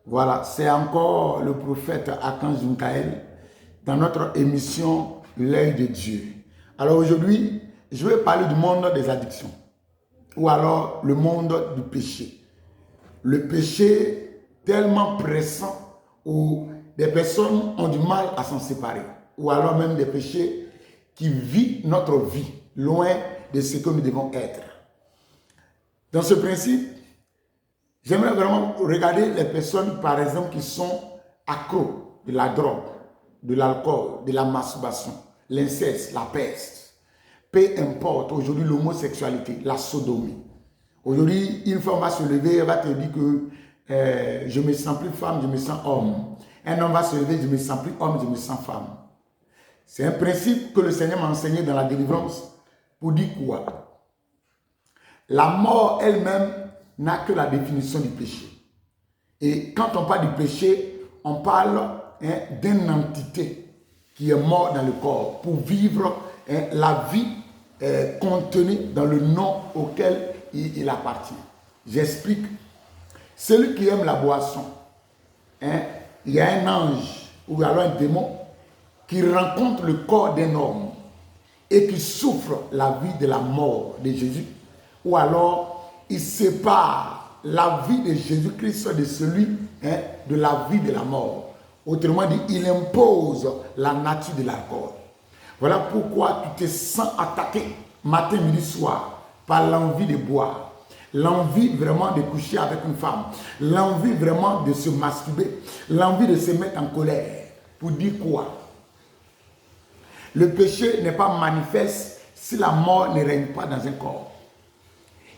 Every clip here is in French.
Voilà, c'est encore le prophète Archange Michael dans notre émission L'œil de Dieu. Alors aujourd'hui, je vais parler du monde des addictions ou alors le monde du péché. Le péché tellement pressant où des personnes ont du mal à s'en séparer ou alors même des péchés qui vivent notre vie loin de ce que nous devons être. Dans ce principe, j'aimerais vraiment regarder les personnes, par exemple, qui sont accros de la drogue, de l'alcool, de la masturbation, l'inceste, la peste. Peu importe, aujourd'hui, l'homosexualité, la sodomie. Aujourd'hui, une femme va se lever, elle va te dire que je me sens plus femme, je me sens homme. Un homme va se lever, je me sens plus homme, je me sens femme. C'est un principe que le Seigneur m'a enseigné dans la délivrance pour dire quoi? La mort elle-même n'a que la définition du péché. Et quand on parle du péché, on parle d'une entité qui est morte dans le corps pour vivre la vie contenue dans le nom auquel il appartient. J'explique. Celui qui aime la boisson, il y a un ange ou alors un démon qui rencontre le corps d'un homme et qui souffre la vie de la mort de Jésus, ou alors il sépare la vie de Jésus-Christ de celui de la vie de la mort. Autrement dit, il impose la nature de l'alcool. Voilà pourquoi tu te sens attaqué matin, midi, soir par l'envie de boire, l'envie vraiment de coucher avec une femme, l'envie vraiment de se masturber, l'envie de se mettre en colère. Pour dire quoi? Le péché n'est pas manifeste si la mort ne règne pas dans un corps.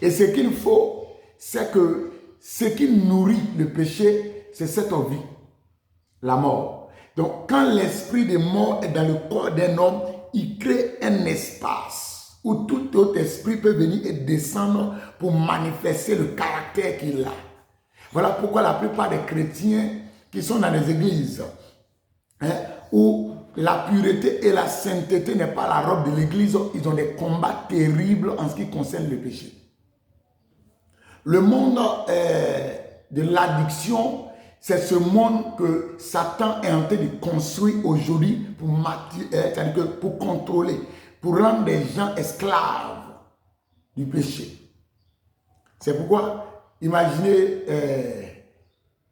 Et ce qu'il faut, c'est que ce qui nourrit le péché, c'est cette vie, la mort. Donc, quand l'esprit de mort est dans le corps d'un homme, il crée un espace où tout autre esprit peut venir et descendre pour manifester le caractère qu'il a. Voilà pourquoi la plupart des chrétiens qui sont dans les églises, où la pureté et la sainteté n'est pas la robe de l'église, ils ont des combats terribles en ce qui concerne le péché. Le monde de l'addiction, c'est ce monde que Satan est en train de construire aujourd'hui pour contrôler, pour rendre des gens esclaves du péché. C'est pourquoi, imaginez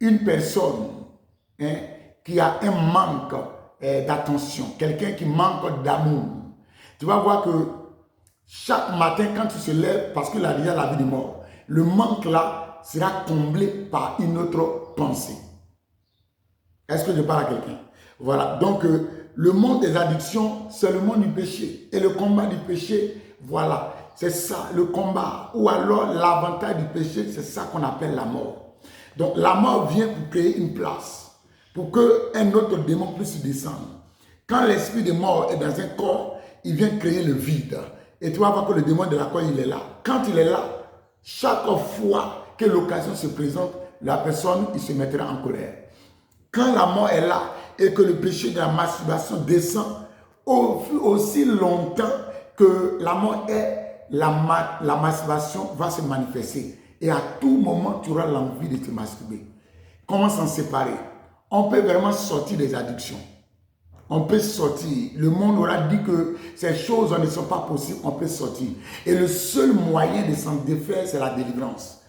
une personne qui a un manque d'attention, quelqu'un qui manque d'amour. Tu vas voir que chaque matin, quand tu se lèves, parce qu'il a déjà la vie de mort, le manque là sera comblé par une autre pensée. Est-ce que je parle à quelqu'un? Voilà, donc le monde des addictions, c'est le monde du péché. Et le combat du péché, voilà, c'est ça, le combat. Ou alors l'avantage du péché, c'est ça qu'on appelle la mort. Donc la mort vient pour créer une place, pour qu'un autre démon puisse descendre. Quand l'esprit de mort est dans un corps, il vient créer le vide. Et tu vas voir que le démon de la corps, il est là. Quand il est là, chaque fois que l'occasion se présente, la personne, il se mettra en colère. Quand la mort est là et que le péché de la masturbation descend, aussi longtemps que la mort est, la masturbation va se manifester. Et à tout moment, tu auras l'envie de te masturber. Comment s'en séparer? On peut vraiment sortir des addictions. On peut sortir. Le monde aura dit que ces choses ne sont pas possibles. On peut sortir. Et le seul moyen de s'en défaire, c'est la délivrance.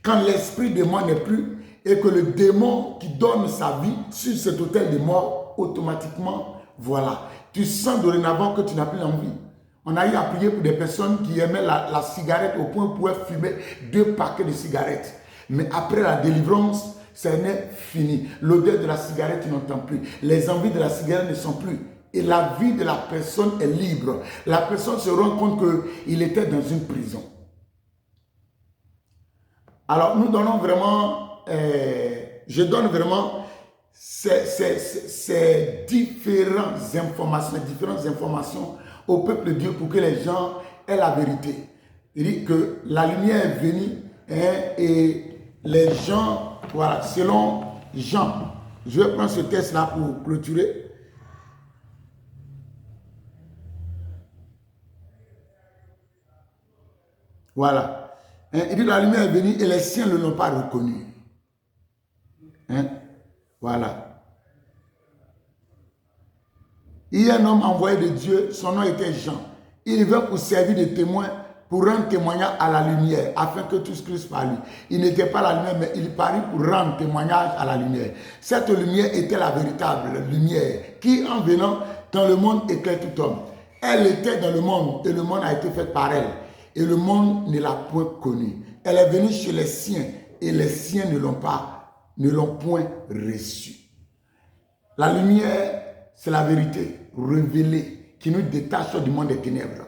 Quand l'esprit de mort n'est plus et que le démon qui donne sa vie sur cet autel de mort, automatiquement, voilà. Tu sens dorénavant que tu n'as plus l'envie. On a eu à prier pour des personnes qui aimaient la cigarette au point où ils pouvaient fumer 2 paquets de cigarettes. Mais après la délivrance, ça n'est fini. L'odeur de la cigarette, tu n'entends plus. Les envies de la cigarette ne sont plus. Et la vie de la personne est libre. La personne se rend compte qu'il était dans une prison. Alors, nous donnons vraiment, je donne vraiment ces différentes informations au peuple de Dieu pour que les gens aient la vérité. Il dit que la lumière est venue et les gens, voilà, selon Jean, je vais prendre ce texte-là pour clôturer. Voilà. Il dit la lumière est venue et les siens ne l'ont pas reconnu. Hein? Voilà. Il y a un homme envoyé de Dieu, son nom était Jean. Il vint pour servir de témoin, pour rendre témoignage à la lumière, afin que tous crissent par lui. Il n'était pas la lumière, mais il parut pour rendre témoignage à la lumière. Cette lumière était la véritable lumière, qui en venant dans le monde éclaire tout homme. Elle était dans le monde, et le monde a été fait par elle. Et le monde ne l'a point connue. Elle est venue chez les siens, et les siens ne l'ont point reçue. La lumière, c'est la vérité révélée qui nous détache du monde des ténèbres,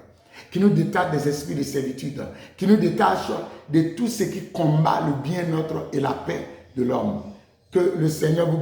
qui nous détache des esprits de servitude, qui nous détache de tout ce qui combat le bien-être et la paix de l'homme. Que le Seigneur vous